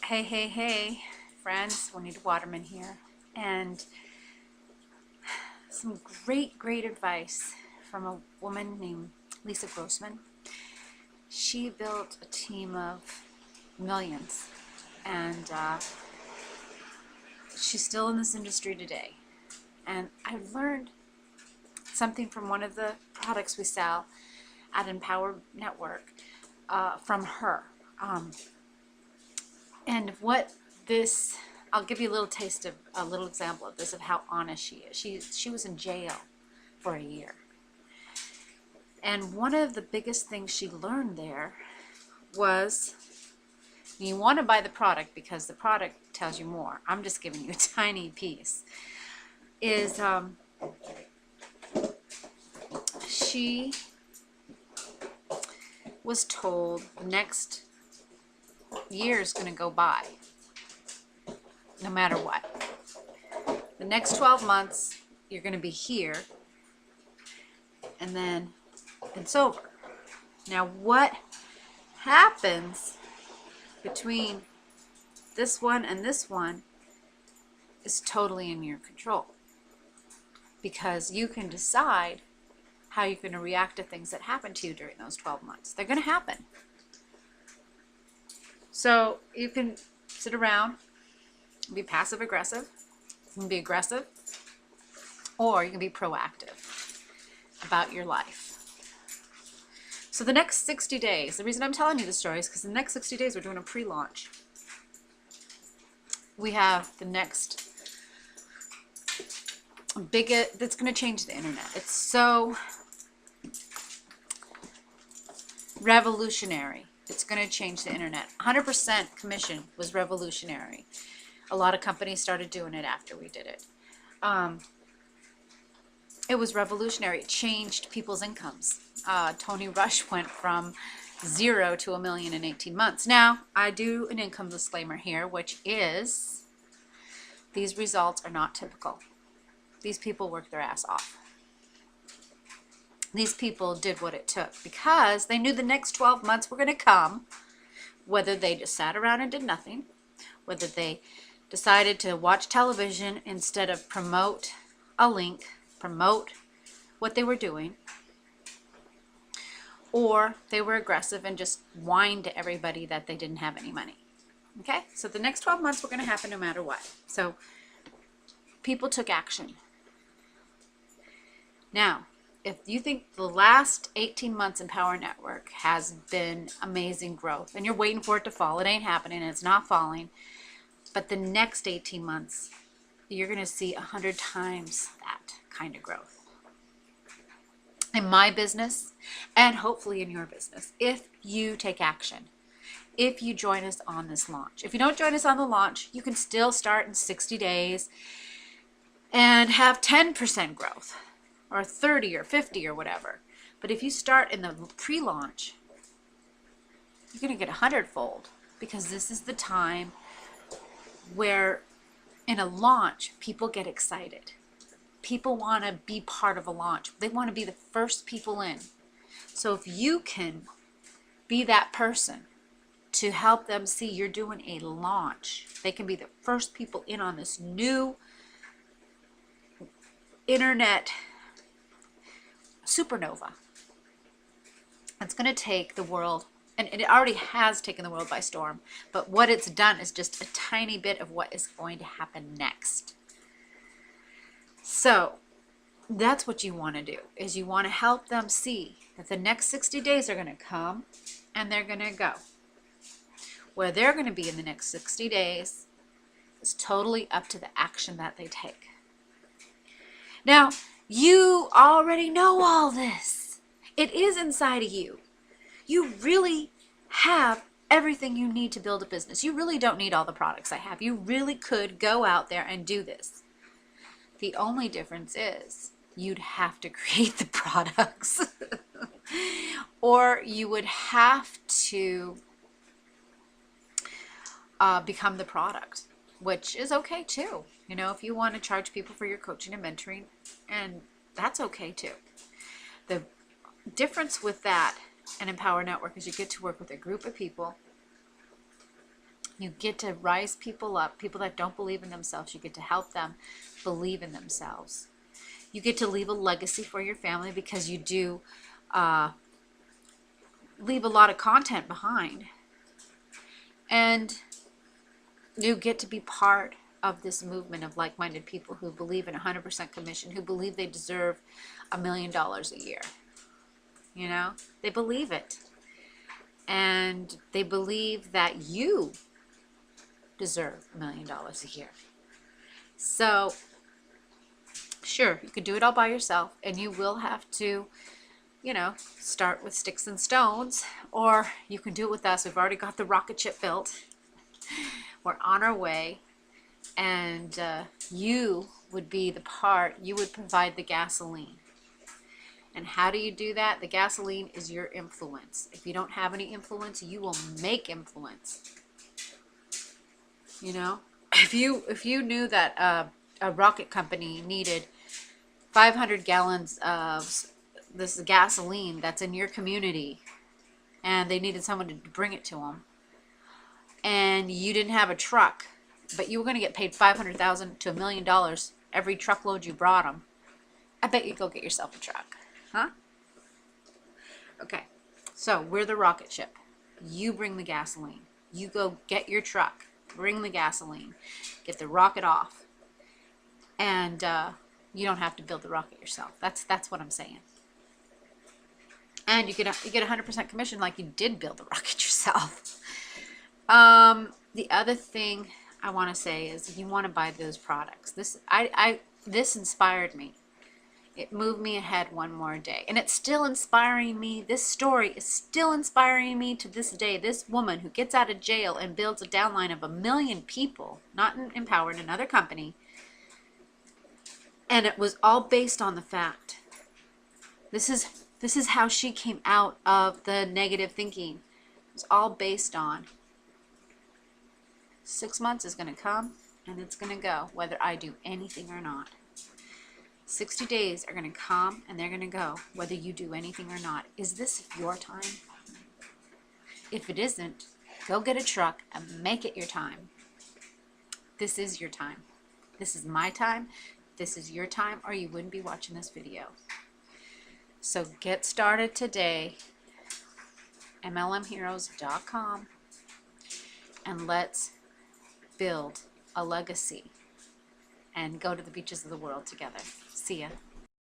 Hey, friends, Juanita Waterman here, and some great advice from a woman named Lisa Grossman. She built a team of millions, and she's still in this industry today. And I learned something from one of the products we sell at EmpowerNetwork from her. And what this, I'll give you a little taste of, a little example of this, of how honest she is. She was in jail for a year. And one of the biggest things she learned there was you want to buy the product because the product tells you more. I'm just giving you a tiny piece. Is she was told the next year is going to go by no matter what. The next 12 months you're going to be here, and then it's over. Now what happens between this one and this one is totally in your control, because you can decide how you're going to react to things that happen to you during those 12 months. They're going to happen. So you can sit around, be passive aggressive, you can be aggressive, or you can be proactive about your life. So the next 60 days, the reason I'm telling you the story is because the next 60 days we're doing a pre-launch. We have the next big, that's going to change the internet. It's so revolutionary. It's going to change the internet. 100% commission was revolutionary. A lot of companies started doing it after we did it. It was revolutionary. It changed people's incomes. Tony Rush went from 0 to $1 million in 18 months. Now, I do an income disclaimer here, which is these results are not typical. These people worked their ass off. These people did what it took because they knew the next 12 months were going to come, whether they just sat around and did nothing, whether they decided to watch television instead of promote a link, promote what they were doing, or they were aggressive and just whined to everybody that they didn't have any money. Okay, so the next 12 months were going to happen no matter what. So people took action. Now, if you think the last 18 months in Power Network has been amazing growth and you're waiting for it to fall, it ain't happening, it's not falling. But the next 18 months, you're going to see 100 times that kind of growth. In my business, and hopefully in your business, if you take action, if you join us on this launch. If you don't join us on the launch, you can still start in 60 days and have 10% growth, or 30 or 50 or whatever. But if you start in the pre-launch, you're going to get 100-fold, because this is the time where in a launch people get excited. People want to be part of a launch. They want to be the first people in. So if you can be that person to help them see you're doing a launch, they can be the first people in on this new internet supernova. It's going to take the world, and it already has taken the world by storm, but what it's done is just a tiny bit of what is going to happen next. So that's what you want to do, is you want to help them see that the next 60 days are going to come and they're going to go. Where they're going to be in the next 60 days is totally up to the action that they take. Now, you already know all this. It is inside of you. You really have everything you need to build a business. You really don't need all the products I have. You really could go out there and do this. The only difference is you'd have to create the products or you would have to become the product, which is okay too. You know, if you want to charge people for your coaching and mentoring, and that's okay too. The difference with that and Empower Network is you get to work with a group of people You get to rise people up, people that don't believe in themselves. You get to help them believe in themselves. You get to leave a legacy for your family because you do leave a lot of content behind. And you get to be part of this movement of like-minded people who believe in 100% commission, who believe they deserve $1 million a year. You know, they believe it. And they believe that you deserve $1 million a year. So, sure, you could do it all by yourself, and you will have to, you know, start with sticks and stones, or you can do it with us. We've already got the rocket ship built. We're on our way, and you would be the part, you would provide the gasoline. And how do you do that? The gasoline is your influence. If you don't have any influence, you will make influence. You know, if you knew that a rocket company needed 500 gallons of this gasoline that's in your community, and they needed someone to bring it to them, and you didn't have a truck, but you were going to get paid $500,000 to $1 million every truckload you brought them, I bet you'd go get yourself a truck. Huh? Okay, so we're the rocket ship. You bring the gasoline. You go get your truck, bring the gasoline, get the rocket off, and you don't have to build the rocket yourself. That's what I'm saying. And you get 100% commission like you did build the rocket yourself. The other thing I want to say is you want to buy those products. This inspired me. It moved me ahead one more day. And it's still inspiring me. This story is still inspiring me to this day. This woman who gets out of jail and builds a downline of 1 million people, not in Empowered, another company. And it was all based on the fact. This is how she came out of the negative thinking. It was all based on 6 months is going to come and it's going to go, whether I do anything or not. 60 days are going to come and they're going to go, whether you do anything or not. Is this your time? If it isn't, go get a truck and make it your time. This is your time. This is my time. This is your time, or you wouldn't be watching this video. So get started today, MLMheroes.com, and let's build a legacy and go to the beaches of the world together. See ya.